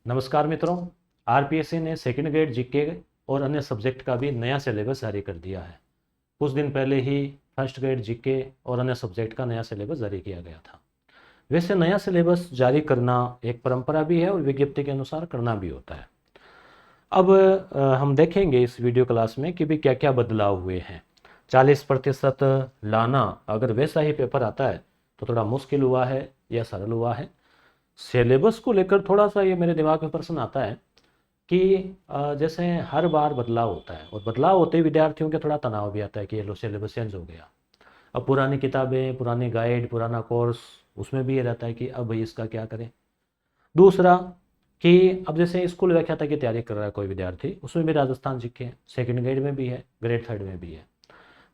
नमस्कार मित्रों। आरपीएससी ने सेकंड ग्रेड जीके और अन्य सब्जेक्ट का भी नया सिलेबस जारी कर दिया है। कुछ दिन पहले ही फर्स्ट ग्रेड जीके और अन्य सब्जेक्ट का नया सिलेबस जारी किया गया था। वैसे नया सिलेबस जारी करना एक परंपरा भी है और विज्ञप्ति के अनुसार करना भी होता है। अब हम देखेंगे इस वीडियो क्लास में कि भी क्या क्या बदलाव हुए हैं। 40% लाना अगर वैसा ही पेपर आता है तो थोड़ा मुश्किल हुआ है या सरल हुआ है। सिलेबस को लेकर थोड़ा सा ये मेरे दिमाग में प्रश्न आता है कि जैसे हर बार बदलाव होता है और बदलाव होते ही विद्यार्थियों के थोड़ा तनाव भी आता है कि ये लो सिलेबस चेंज हो गया। अब पुरानी किताबें, पुरानी गाइड, पुराना कोर्स, उसमें भी ये रहता है कि अब भाई इसका क्या करें। दूसरा कि अब जैसे स्कूल व्याख्याता की तैयारी कर रहा है कोई विद्यार्थी, उसमें भी राजस्थान जीके सेकंड ग्रेड में भी है, ग्रेड थर्ड में भी है।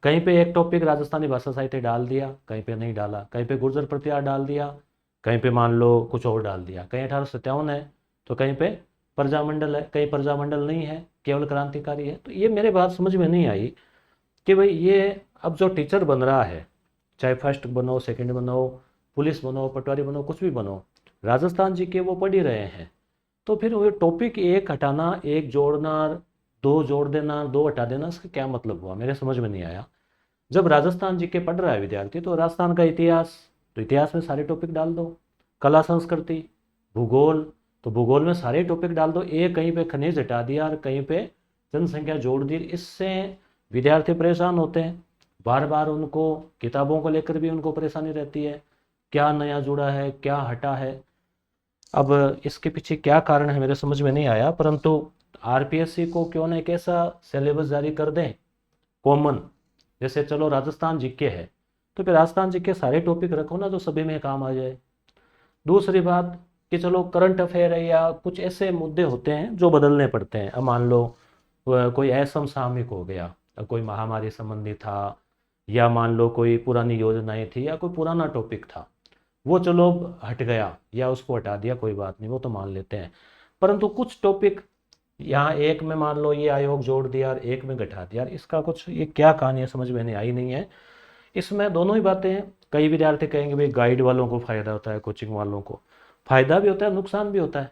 कहीं पे एक टॉपिक राजस्थानी भाषा साहित्य डाल दिया, कहीं पे नहीं डाला, कहीं पे गुर्जर प्रतिहार डाल दिया, कहीं पे मान लो कुछ और डाल दिया। कहीं 1857 है तो कहीं पे प्रजामंडल है, कहीं प्रजामंडल नहीं है, केवल क्रांतिकारी है। तो ये मेरे बात समझ में नहीं आई कि भाई ये अब जो टीचर बन रहा है, चाहे फर्स्ट बनो, सेकंड बनो, पुलिस बनो, पटवारी बनो, कुछ भी बनो, राजस्थान जी के वो पढ़ ही रहे हैं। तो फिर वो टॉपिक एक हटाना, एक जोड़ना, दो जोड़ देना, दो हटा देना, इसका क्या मतलब हुआ, मेरे समझ में नहीं आया। जब राजस्थान जी के पढ़ रहा है विद्यार्थी तो राजस्थान का इतिहास, तो इतिहास में सारे टॉपिक डाल दो। कला संस्कृति, भूगोल, तो भूगोल में सारे टॉपिक डाल दो। एक कहीं पे खनिज हटा दिया और कहीं पे जनसंख्या जोड़ दी। इससे विद्यार्थी परेशान होते हैं, बार बार उनको किताबों को लेकर भी उनको परेशानी रहती है, क्या नया जुड़ा है, क्या हटा है। अब इसके पीछे क्या कारण है मेरे समझ में नहीं आया, परंतु आरपीएससी को क्यों ना एक ऐसा सिलेबस जारी कर दें कॉमन। जैसे चलो राजस्थान जीके है तो फिर राजस्थान जीके सारे टॉपिक रखो ना जो सभी में काम आ जाए। दूसरी बात कि चलो करंट अफेयर है या कुछ ऐसे मुद्दे होते हैं जो बदलने पड़ते हैं। अब मान लो कोई असमसामयिक हो गया, कोई महामारी संबंधी था, या मान लो कोई पुरानी योजनाएं थी या कोई पुराना टॉपिक था, वो चलो हट गया या उसको हटा दिया, कोई बात नहीं, वो तो मान लेते हैं। परंतु कुछ टॉपिक यहाँ एक में मान लो ये आयोग जोड़ दिया और एक में घटा दिया, इसका कुछ ये क्या कहानी है समझ में नहीं आई नहीं है। इसमें दोनों ही बातें हैं। कई विद्यार्थी कहेंगे भाई गाइड वालों को फायदा होता है, कोचिंग वालों को फायदा भी होता है, नुकसान भी होता है,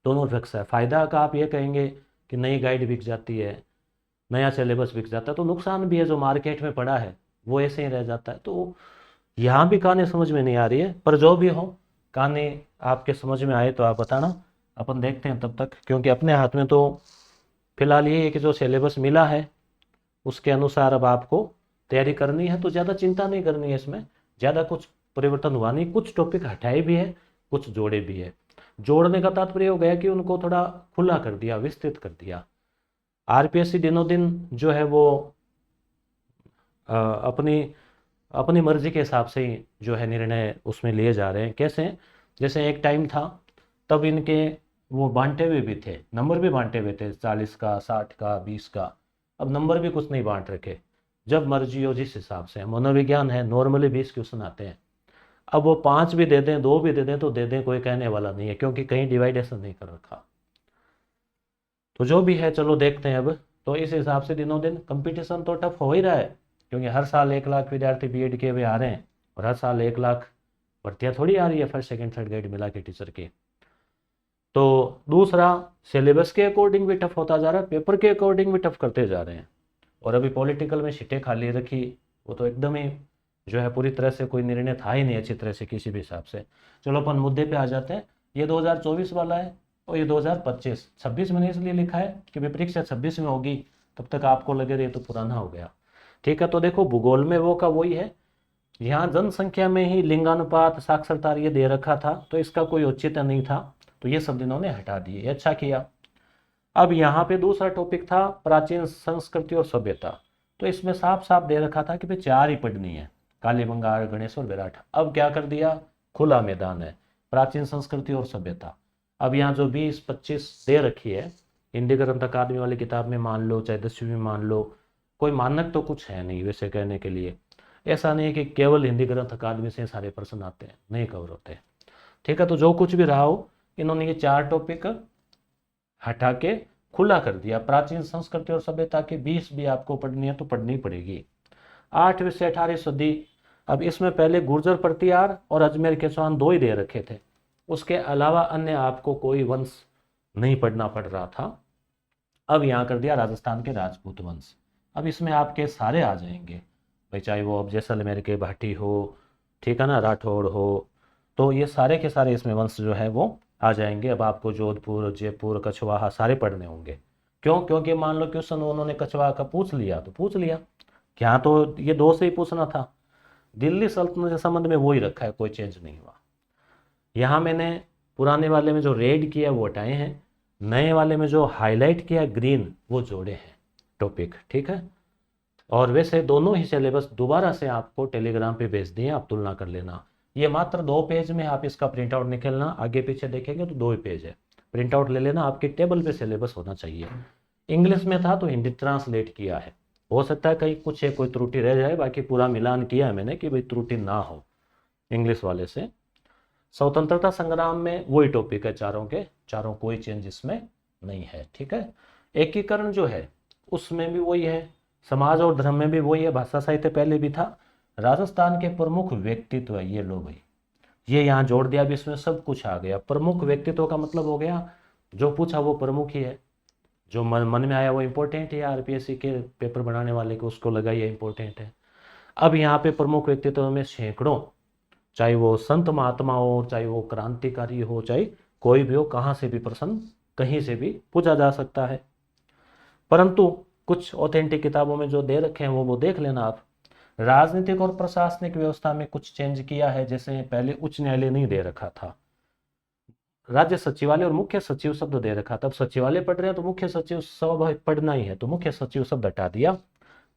दोनों फिक्स है। फायदा का आप ये कहेंगे कि नई गाइड बिक जाती है, नया सिलेबस बिक जाता है, तो नुकसान भी है, जो मार्केट में पड़ा है वो ऐसे ही रह जाता है। तो यहाँ भी कहानी समझ में नहीं आ रही है, पर जो भी हो कहानी आपके समझ में आए तो आप बताना, अपन देखते हैं तब तक। क्योंकि अपने हाथ में तो फिलहाल ये है कि जो सिलेबस मिला है उसके अनुसार अब आपको तैयारी करनी है, तो ज़्यादा चिंता नहीं करनी है। इसमें ज़्यादा कुछ परिवर्तन हुआ नहीं, कुछ टॉपिक हटाए भी है, कुछ जोड़े भी है। जोड़ने का तात्पर्य हो गया कि उनको थोड़ा खुला कर दिया, विस्तृत कर दिया। आरपीएससी दिनों दिन जो है वो अपनी अपनी मर्जी के हिसाब से ही जो है निर्णय उसमें लिए जा रहे हैं। कैसे, जैसे एक टाइम था तब इनके वो बांटे हुए भी थे, नंबर भी बांटे हुए थे, 40 का, 60 का, 20 का। अब नंबर भी कुछ नहीं बांट रखे, जब मर्जी हो जिस हिसाब से। मनोविज्ञान है, नॉर्मली 20 क्वेश्चन आते हैं। अब वो 5 भी दे दें, 2 भी दे दें तो दे दें, कोई कहने वाला नहीं है, क्योंकि कहीं डिवाइडेशन नहीं कर रखा। तो जो भी है चलो देखते हैं अब। तो इस हिसाब से दिनों दिन कंपटीशन तो टफ हो ही रहा है, क्योंकि हर साल 1 लाख विद्यार्थी बीएड के हुए आ रहे हैं और हर साल 1 लाख भर्तियाँ थोड़ी आ रही है फर्स्ट सेकंड थर्ड ग्रेड मिला के टीचर की। तो दूसरा, सिलेबस के अकॉर्डिंग भी टफ होता जा रहा है, पेपर के अकॉर्डिंग भी टफ करते जा रहे हैं। और अभी पॉलिटिकल में सीटें खाली रखी, वो तो एकदम ही जो है पूरी तरह से कोई निर्णय था ही नहीं अच्छी तरह से किसी भी हिसाब से। चलो अपन मुद्दे पे आ जाते हैं। ये 2024 वाला है और ये 2025। 26 मैंने इसलिए लिखा है कि परीक्षा 26 में होगी, तब तक आपको लगे ये तो पुराना हो गया। ठीक है, तो देखो भूगोल में वो का वही है। यहाँ जनसंख्या में ही लिंगानुपात, साक्षरता ये दे रखा था, तो इसका कोई औचित्य नहीं था, तो ये सब इन्होंने हटा दिए, अच्छा किया। अब यहाँ पे दूसरा टॉपिक था प्राचीन संस्कृति और सभ्यता, तो इसमें साफ साफ दे रखा था कि भाई 4 ही पढ़नी है, कालीबंगाल, गणेश और विराट। अब क्या कर दिया, खुला मैदान है, प्राचीन संस्कृति और सभ्यता। अब यहाँ जो 20-25 दे रखी है, हिंदी ग्रंथ अकादमी वाली किताब में मान लो, चाहे 10वीं में मान लो, कोई मानक तो कुछ है नहीं वैसे कहने के लिए। ऐसा नहीं है कि केवल हिंदी ग्रंथ अकादमी से सारे प्रश्न आते हैं, नहीं कवर होते। ठीक है, तो जो कुछ भी रहा हो, इन्होंने ये 4 टॉपिक हटा के खुला कर दिया। प्राचीन संस्कृति और सभ्यता के 20 भी आपको पढ़नी है तो पढ़नी पड़ेगी। 8वीं से 18वीं सदी। अब इसमें पहले गुर्जर प्रतिहार और अजमेर के चौहान 2 ही दे रखे थे, उसके अलावा अन्य आपको कोई वंश नहीं पढ़ना पड़ रहा था। अब यहाँ कर दिया राजस्थान के राजपूत वंश। अब इसमें आपके सारे आ जाएंगे भाई, चाहे वो अब जैसलमेर के भाटी हो, ठीक है ना, राठौड़ हो, तो ये सारे के सारे इसमें वंश जो है वो आ जाएंगे। अब आपको जोधपुर, जयपुर, कछवाहा सारे पढ़ने होंगे। क्यों? क्योंकि मान लो क्वेश्चन उन्होंने कछवाहा का पूछ लिया तो पूछ लिया, यहाँ तो ये दो से ही पूछना था। दिल्ली सल्तनत के संबंध में वही रखा है, कोई चेंज नहीं हुआ। यहाँ मैंने पुराने वाले में जो रेड किया वो हटाए हैं, नए वाले में जो हाईलाइट किया ग्रीन वो जोड़े हैं टॉपिक, ठीक है। और वैसे दोनों ही सिलेबस दोबारा से आपको टेलीग्राम पे भेज दिए, आप तुलना कर लेना। ये मात्र 2 पेज में आप इसका प्रिंट आउट निकलना, आगे पीछे देखेंगे तो 2 ही पेज है, प्रिंट आउट ले लेना, आपकी टेबल पे सिलेबस होना चाहिए। इंग्लिश में था तो हिंदी ट्रांसलेट किया है, हो सकता है कहीं कुछ है कोई त्रुटि रह जाए, बाकी पूरा मिलान किया है मैंने कि भाई त्रुटि ना हो इंग्लिश वाले से। स्वतंत्रता संग्राम में वही टॉपिक है चारों के चारों, कोई चेंज इसमें नहीं है, ठीक है। एकीकरण जो है उसमें भी वही है, समाज और धर्म में भी वही है, भाषा साहित्य पहले भी था। राजस्थान के प्रमुख व्यक्तित्व है, ये लो भाई, ये यहाँ जोड़ दिया, भी इसमें सब कुछ आ गया। प्रमुख व्यक्तित्व का मतलब हो गया जो पूछा वो प्रमुख ही है, जो मन में आया वो इम्पोर्टेंट है, आरपीएससी के पेपर बनाने वाले को उसको लगा ये इम्पोर्टेंट है। अब यहाँ पे प्रमुख व्यक्तित्व में सैकड़ों, चाहे वो संत महात्मा हो, चाहे वो क्रांतिकारी हो, चाहे कोई भी हो, कहाँ से भी प्रश्न कहीं से भी पूछा जा सकता है। परंतु कुछ ऑथेंटिक किताबों में जो दे रखे हैं वो देख लेना आप। राजनीतिक और प्रशासनिक व्यवस्था में कुछ चेंज किया है, जैसे पहले उच्च न्यायालय नहीं दे रखा था, राज्य सचिवालय और मुख्य सचिव शब्द दे रखा था। अब सचिवालय पढ़ रहे हैं तो मुख्य सचिव सब पढ़ना ही है, तो मुख्य सचिव शब्द हटा दिया।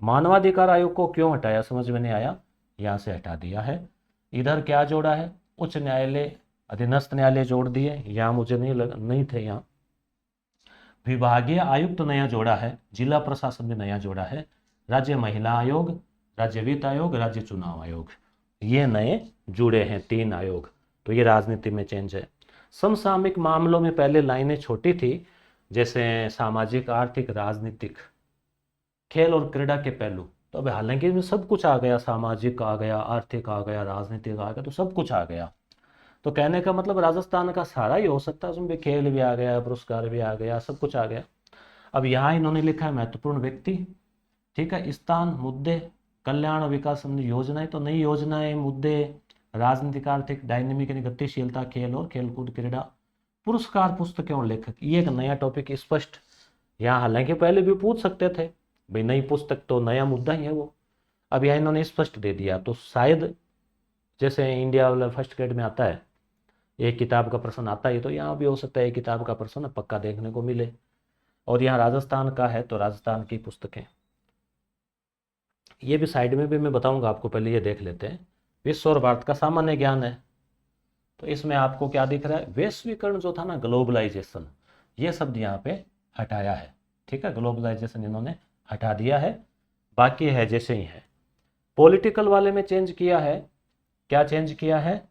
मानवाधिकार आयोग को क्यों हटाया समझ में नहीं आया, यहाँ से हटा दिया है। इधर क्या जोड़ा है, उच्च न्यायालय अधीनस्थ न्यायालय जोड़ दिए, यहाँ मुझे नहीं थे यहाँ। विभागीय आयुक्त नया जोड़ा है, जिला प्रशासन में नया जोड़ा है, राज्य महिला आयोग, राज्य वित्त आयोग, राज्य चुनाव आयोग, ये नए जुड़े हैं 3 आयोग। तो ये राजनीति में चेंज है। समसामयिक मामलों में पहले लाइनें छोटी थी, जैसे सामाजिक, आर्थिक, राजनीतिक, खेल और क्रीड़ा के पहलू, तो अब हालांकि इसमें सब कुछ आ गया, सामाजिक आ गया, आर्थिक आ गया, राजनीतिक आ गया, तो सब कुछ आ गया। तो कहने का मतलब राजस्थान का सारा ही हो सकता है, उसमें भी खेल भी आ गया, पुरस्कार भी आ गया, सब कुछ आ गया। अब यहाँ इन्होंने लिखा है महत्वपूर्ण व्यक्ति, ठीक है, स्थान, मुद्दे, कल्याण और विकास संबंधी योजनाएं, तो नई योजनाएं, मुद्दे, राजनीतिक, आर्थिक, डायनेमिक यानी गतिशीलता, खेल और खेलकूद, क्रीड़ा, पुरस्कार, पुस्तकें और लेखक, ये एक नया टॉपिक स्पष्ट। यहाँ हालांकि पहले भी पूछ सकते थे भाई, नई पुस्तक तो नया मुद्दा ही है वो, अब यहाँ इन्होंने स्पष्ट दे दिया। तो शायद जैसे इंडिया वाला फर्स्ट ग्रेड में आता है एक किताब का प्रश्न आता है, तो यहाँ भी हो सकता है एक किताब का प्रश्न पक्का देखने को मिले। और यहाँ राजस्थान का है तो राजस्थान की पुस्तकें, ये भी साइड में भी मैं बताऊंगा आपको, पहले ये देख लेते हैं। विश्व और भारत का सामान्य ज्ञान है, तो इसमें आपको क्या दिख रहा है, वैश्वीकरण जो था ना, ग्लोबलाइजेशन, ये शब्द यहाँ पे हटाया है, ठीक है, ग्लोबलाइजेशन इन्होंने हटा दिया है, बाकी है जैसे ही है। पॉलिटिकल वाले में चेंज किया है, क्या चेंज किया है,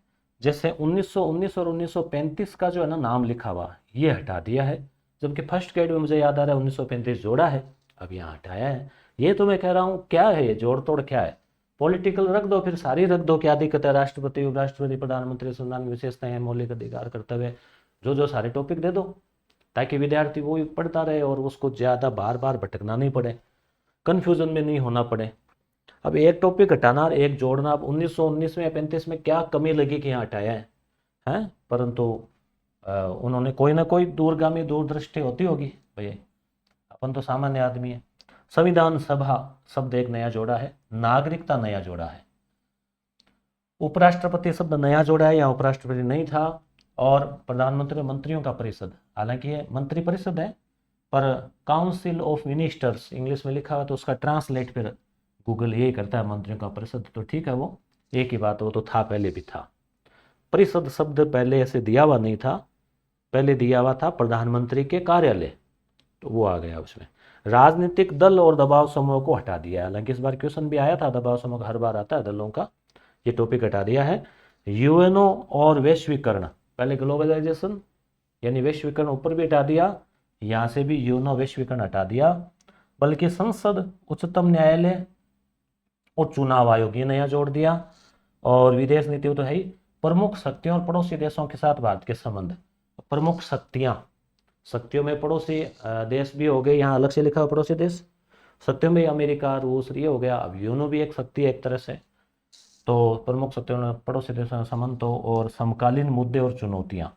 जैसे 1919 और 1935 का जो है ना नाम लिखा हुआ ये हटा दिया है, जबकि फर्स्ट ग्रेड में मुझे याद आ रहा है 1935 जोड़ा है, अब यहाँ हटाया है। ये तो मैं कह रहा हूँ क्या है ये जोड़ तोड़ क्या है, पॉलिटिकल रख दो, फिर सारी रख दो, क्या दिक्कत है, राष्ट्रपति, उपराष्ट्रपति, प्रधानमंत्री, संविधान की विशेषताएं, मौलिक अधिकार, कर्तव्य, जो सारे टॉपिक दे दो, ताकि विद्यार्थी वो पढ़ता रहे और उसको ज़्यादा बार बार भटकना नहीं पड़े, कन्फ्यूजन में नहीं होना पड़े। अब एक टॉपिक हटाना और एक जोड़ना, अब 1919 में 35 में क्या कमी लगी कि यहाँ हटाया है, हैं? परंतु उन्होंने कोई ना कोई दूरगामी दूरदृष्टि होती होगी भैया, अपन तो सामान्य आदमी है। संविधान सभा शब्द एक नया जोड़ा है, नागरिकता नया जोड़ा है, उपराष्ट्रपति शब्द नया जोड़ा है, यहाँ उपराष्ट्रपति नहीं था, और प्रधानमंत्री मंत्रियों का परिषद, हालांकि ये मंत्री परिषद है पर काउंसिल ऑफ मिनिस्टर्स इंग्लिश में लिखा हुआ, तो उसका ट्रांसलेट फिर गूगल यही करता है, मंत्रियों का परिषद, तो ठीक है वो एक ही बात, वो तो था, पहले भी था। परिषद शब्द पहले ऐसे दिया हुआ नहीं था, पहले दिया हुआ था प्रधानमंत्री के कार्यालय, तो वो आ गया उसमें। राजनीतिक दल और दबाव समूह को हटा दिया है, हालांकि इस बार क्वेश्चन भी आया था, दबाव समूह हर बार आता है दलों का, ये टॉपिक हटा दिया है। यूएनओ और वैश्वीकरण, पहले ग्लोबलाइजेशन यानी वैश्वीकरण ऊपर भी हटा दिया, यहाँ से भी यूएनओ वैश्वीकरण हटा दिया, बल्कि संसद, उच्चतम न्यायालय और चुनाव आयोग ये नया जोड़ दिया। और विदेश नीति तो है ही, प्रमुख शक्तियों और पड़ोसी देशों के साथ भारत के संबंध। प्रमुख शक्तियों में पड़ोसी देश भी हो गए, यहाँ अलग से लिखा हुआ पड़ोसी देश। शक्तियों में अमेरिका, रूस, ये हो गया। अब यूनो भी एक शक्ति है एक तरह से। तो प्रमुख शक्तियों में पड़ोसी देशों के संबंध तो, और समकालीन मुद्दे और चुनौतियाँ।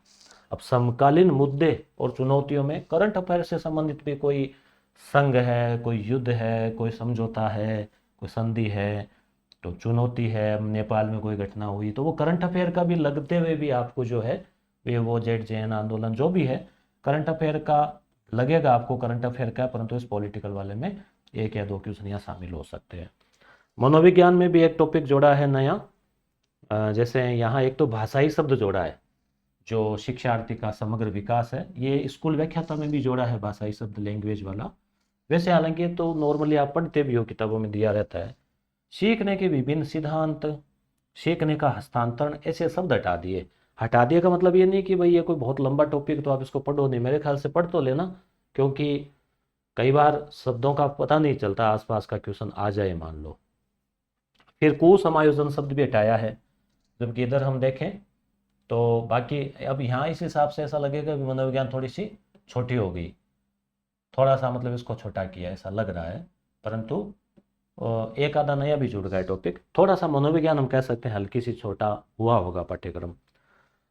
अब समकालीन मुद्दे और चुनौतियों में करंट अफेयर से संबंधित भी कोई संघ है, कोई युद्ध है, कोई समझौता है, कोई संधि है, तो चुनौती है, नेपाल में कोई घटना हुई, तो वो करंट अफेयर का भी लगते हुए भी आपको जो है वे वो ZJN आंदोलन जो भी है करंट अफेयर का लगेगा आपको, करंट अफेयर का, परंतु इस पॉलिटिकल वाले में एक या दो क्वेश्चन यहाँ शामिल हो सकते हैं। मनोविज्ञान में भी एक टॉपिक जोड़ा है नया, जैसे यहाँ एक तो भाषाई शब्द जोड़ा है, जो शिक्षार्थी का समग्र विकास है, ये स्कूल व्याख्याता में भी जोड़ा है भाषाई शब्द, लैंग्वेज वाला। वैसे हालांकि तो नॉर्मली आप पढ़ते भी हो, किताबों में दिया रहता है। सीखने के विभिन्न सिद्धांत, सीखने का हस्तांतरण, ऐसे शब्द हटा दिए का मतलब ये नहीं कि भाई ये कोई बहुत लंबा टॉपिक तो आप इसको पढ़ो नहीं, मेरे ख्याल से पढ़ तो लेना, क्योंकि कई बार शब्दों का पता नहीं चलता, आसपास का क्वेश्चन आ जाए मान लो। फिर कुसमायोजन शब्द भी हटाया है, जबकि इधर हम देखें तो बाकी अब यहाँ इस हिसाब से ऐसा लगेगा कि मनोविज्ञान थोड़ी सी छोटी हो गई, थोड़ा सा मतलब इसको छोटा किया ऐसा लग रहा है, परंतु एक आधा नया भी जुड़ गया टॉपिक। थोड़ा सा मनोविज्ञान हम कह सकते हैं हल्की सी छोटा हुआ होगा पाठ्यक्रम।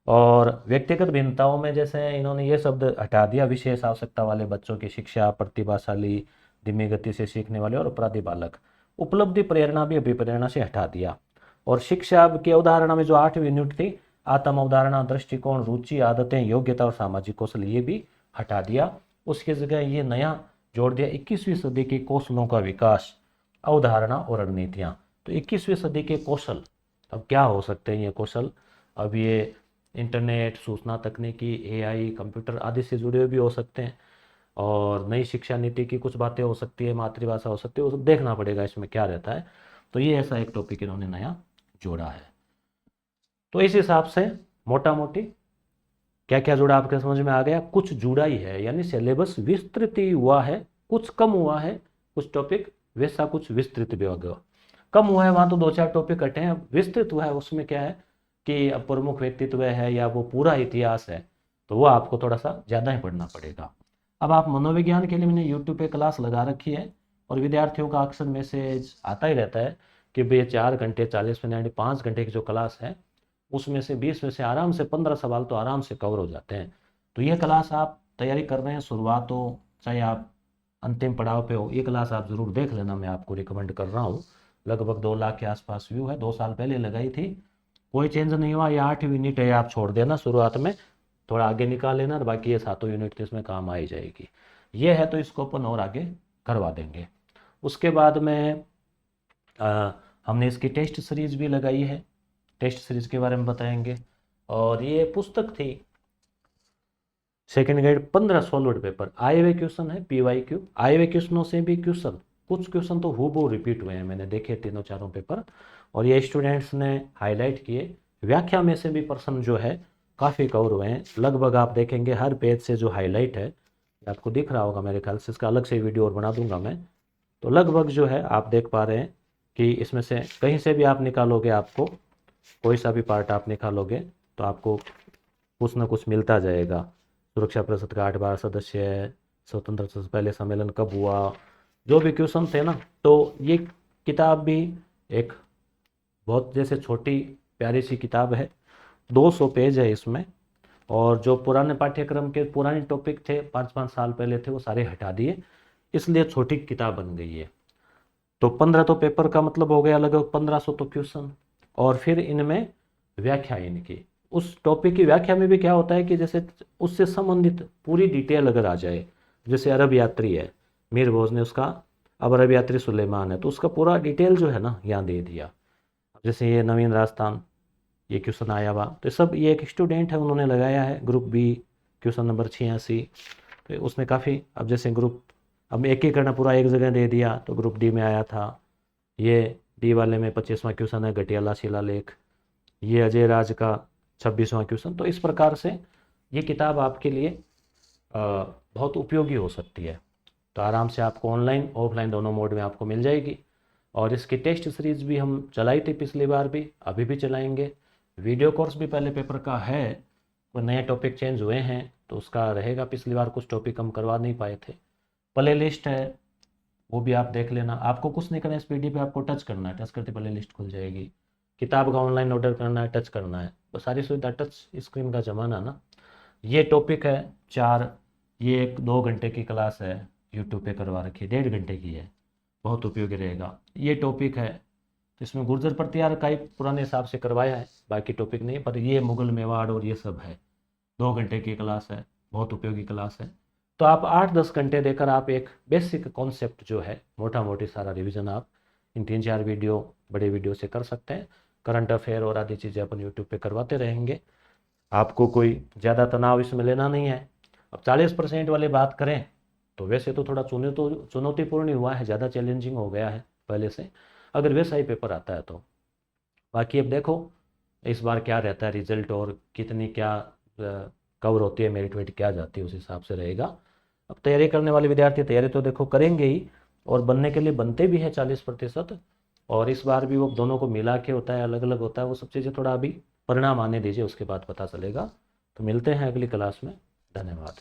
और व्यक्तिगत भिन्नताओं में जैसे इन्होंने ये शब्द हटा दिया, विशेष आवश्यकता वाले बच्चों की शिक्षा, प्रतिभाशाली, धीमी गति से सीखने वाले और अपराधी बालक। उपलब्धि, प्रेरणा भी अभिप्रेरणा से हटा दिया। और शिक्षा की अवधारणा में जो 8वीं यूनिट थी, आत्म अवधारणा, दृष्टिकोण, रुचि, आदतें, योग्यता और सामाजिक कौशल, ये भी हटा दिया। उसकी जगह ये नया जोड़ दिया 21वीं सदी के कौशलों का विकास, अवधारणा और रणनीतियाँ। तो 21वीं सदी के कौशल, अब क्या हो सकते हैं ये कौशल? अब ये इंटरनेट, सूचना तकनीकी, AI, कंप्यूटर आदि से जुड़े हुए भी हो सकते हैं, और नई शिक्षा नीति की कुछ बातें हो सकती है, मातृभाषा हो सकती है, वो सब देखना पड़ेगा इसमें क्या रहता है। तो ये ऐसा एक टॉपिक इन्होंने नया जोड़ा है। तो इस हिसाब से मोटा मोटी क्या क्या जुड़ा आपके समझ में आ गया? कुछ जुड़ा ही है, यानी सिलेबस विस्तृत ही हुआ है, कुछ कम हुआ है, कुछ टॉपिक वैसा कुछ विस्तृत भी हो गया। कम हुआ है वहाँ तो 2-4 टॉपिक हटे हैं, विस्तृत हुआ है उसमें क्या है कि अब प्रमुख व्यक्तित्व है या वो पूरा इतिहास है, तो वो आपको थोड़ा सा ज़्यादा ही पढ़ना पड़ेगा। अब आप मनोविज्ञान के लिए मैंने यूट्यूब पे क्लास लगा रखी है, और विद्यार्थियों का अक्सर मैसेज आता ही रहता है कि भैया 4 घंटे 40 मिनट 5 घंटे की जो क्लास है, उसमें से 20 में से आराम से 15 सवाल तो आराम से कवर हो जाते हैं। तो ये क्लास आप तैयारी कर रहे हैं, शुरुआत हो चाहे आप अंतिम पड़ाव पे हो, ये क्लास आप ज़रूर देख लेना, मैं आपको रिकमेंड कर रहा हूँ। लगभग 2 लाख के आसपास व्यू है, 2 साल पहले लगाई थी, कोई चेंज नहीं हुआ। ये 8वीं यूनिट है, आप छोड़ देना शुरुआत में, थोड़ा आगे निकाल लेना, और बाकी ये 7वीं यूनिट तो इसमें काम आ ही जाएगी। ये है तो इसको अपन और आगे करवा देंगे। उसके बाद में हमने इसकी टेस्ट सीरीज भी लगाई है, टेस्ट सीरीज के बारे में बताएंगे। और ये पुस्तक थी सेकेंड ग्रेड 15 सॉलिड पेपर, आए हुए क्वेश्चन है, PYQ आए हुए क्वेश्चनों से भी क्वेश्चन, कुछ क्वेश्चन तो हूबहू रिपीट हुए हैं, मैंने देखे 3-4 पेपर, और ये स्टूडेंट्स ने हाईलाइट किए। व्याख्या में से भी प्रश्न जो है काफ़ी कवर हुए हैं, लगभग आप देखेंगे हर पेज से जो हाईलाइट है आपको दिख रहा होगा, मेरे ख्याल से इसका अलग से वीडियो और बना दूंगा मैं। तो लगभग जो है आप देख पा रहे हैं कि इसमें से कहीं से भी आप निकालोगे, आपको कोई सा भी पार्ट आप निकालोगे तो आपको कुछ ना कुछ मिलता जाएगा। सुरक्षा परिषद का 8 बार सदस्य है, स्वतंत्रता से पहले सम्मेलन कब हुआ, जो भी क्वेश्चन थे ना। तो ये किताब भी एक बहुत जैसे छोटी प्यारी सी किताब है, 200 पेज है इसमें, और जो पुराने पाठ्यक्रम के पुराने टॉपिक थे 5-5 साल पहले थे, वो सारे हटा दिए, इसलिए छोटी किताब बन गई है। तो 15 तो पेपर का मतलब हो गया, लगभग 1500 तो क्वेश्चन, और फिर इनमें व्याख्या इनकी, उस टॉपिक की व्याख्या में भी क्या होता है कि जैसे उससे संबंधित पूरी डिटेल अगर आ जाए, जैसे अरब यात्री है मीर भोज ने, उसका अब अरब यात्री सुलेमान है, तो उसका पूरा डिटेल जो है ना यहाँ दे दिया। जैसे ये नवीन राजस्थान, ये क्वेश्चन आया हुआ, तो सब ये एक स्टूडेंट है उन्होंने लगाया है, ग्रुप बी क्वेश्चन नंबर 86। तो उसमें काफ़ी, अब जैसे ग्रुप, अब एक ही करना पूरा एक जगह दे दिया, तो ग्रुप डी में आया था। ये डी वाले में 25वां क्वेश्चन है घटियाला शिलालेख, ये अजय राज का 26वां क्वेश्चन। तो इस प्रकार से ये किताब आपके लिए बहुत उपयोगी हो सकती है। तो आराम से आपको ऑनलाइन ऑफलाइन दोनों मोड में आपको मिल जाएगी। और इसकी टेस्ट सीरीज भी हम चलाई थी पिछली बार भी, अभी भी चलाएंगे। वीडियो कोर्स भी पहले पेपर का है, कोई नए टॉपिक चेंज हुए हैं तो उसका रहेगा। पिछली बार कुछ टॉपिक हम करवा नहीं पाए थे। प्ले लिस्ट है, वो भी आप देख लेना। आपको कुछ नहीं करना है, इस पीडी पे आपको टच करना है, टच करते प्ले लिस्ट खुल जाएगी। किताब का ऑनलाइन ऑर्डर करना है, टच करना है, बस सारी सुविधा। टच स्क्रीन का ज़माना ना। ये टॉपिक है 4, ये एक 2 घंटे की क्लास है, यूट्यूब पे करवा रखी है, 1.5 घंटे की है, बहुत उपयोगी रहेगा। ये टॉपिक है तो इसमें गुर्जर प्रतिहार का ही पुराने हिसाब से करवाया है, बाकी टॉपिक नहीं, पर ये मुगल मेवाड़ और ये सब है। 2 घंटे की क्लास है, बहुत उपयोगी क्लास है। तो आप 8-10 घंटे देकर आप एक बेसिक कॉन्सेप्ट जो है मोटा मोटी सारा रिवीजन आप इन 3-4 वीडियो, बड़े वीडियो से कर सकते हैं। करंट अफेयर और आदि चीज़ें अपन यूट्यूब पे करवाते रहेंगे। आपको कोई ज़्यादा तनाव इसमें लेना नहीं है। अब 40% वाली बात करें तो वैसे तो थोड़ा चुनौतीपूर्ण ही हुआ है, ज़्यादा चैलेंजिंग हो गया है पहले से, अगर वैसा ही पेपर आता है तो। बाकी अब देखो इस बार क्या रहता है रिजल्ट, और कितनी क्या कवर होती है, मेरिट वेट क्या जाती है, उस हिसाब से रहेगा। अब तैयारी करने वाले विद्यार्थी तैयारी तो देखो करेंगे ही, और बनने के लिए बनते भी हैं 40%। और इस बार भी वो दोनों को मिला के होता है, अलग अलग होता है, वो सब चीज़ें थोड़ा अभी परिणाम आने दीजिए, उसके बाद पता चलेगा। तो मिलते हैं अगली क्लास में। धन्यवाद।